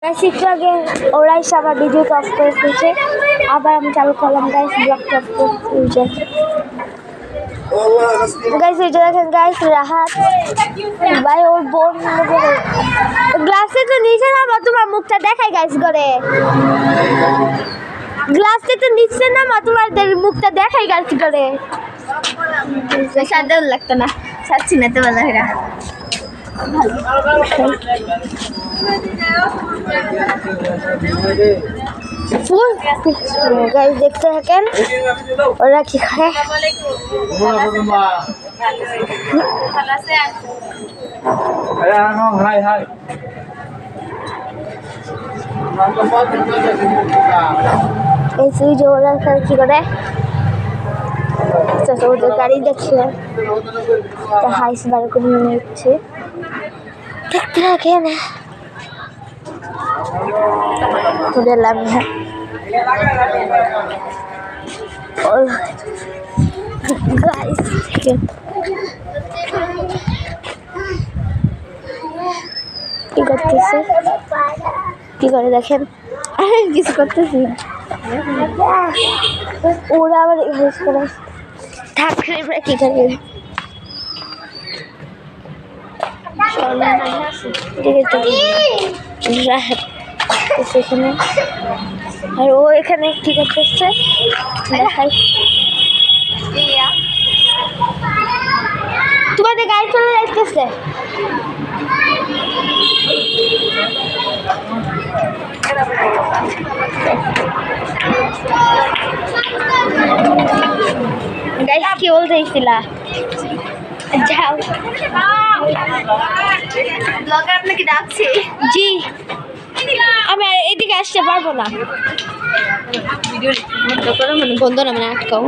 Guys একটু আগে ওরাই সবার ভিডিওটা অফ করে দিয়েছে, আবার আমি চালু করলাম গাইস ব্লগটা অফ করতে। গাইস এই যে দেখেন গাইস রাহাত ভাই ওর বোন গ্লাসে তো নিচে নামা, তোমার মুখটা দেখাই গাইস করে গ্লাসে তো নিচে নামা, তোমাদের মুখটা দেখাই গাইস করে সাদা লাগতো না, ছাড়ছি না তো বলা হেরা गाइस देखते हैं क्या और क्या खाए हाय हाय ऐसे जो वाला सर की करे तो तो गाड़ी देखिए तो हाइस बार को नहीं अच्छे देखते हैं क्या ना तो डेला में है और गाइस देखिए কি করতেছে কি করে দেখেন কিছু করতেছি ওরা আবার হেল্প করে থাকলে কি করে সেখানে আর ও এখানে কি করতেছে দেখাই তোমাদের গাড়ি চলে যাইতেছে গাইস কি বলতেছিলা যাও ব্লগার আপনাকে ডাকছে জি আমি এদিকে আসতে পারবো না ভিডিও বন্ধ করো মানে বন্ধ না মানে আটকাও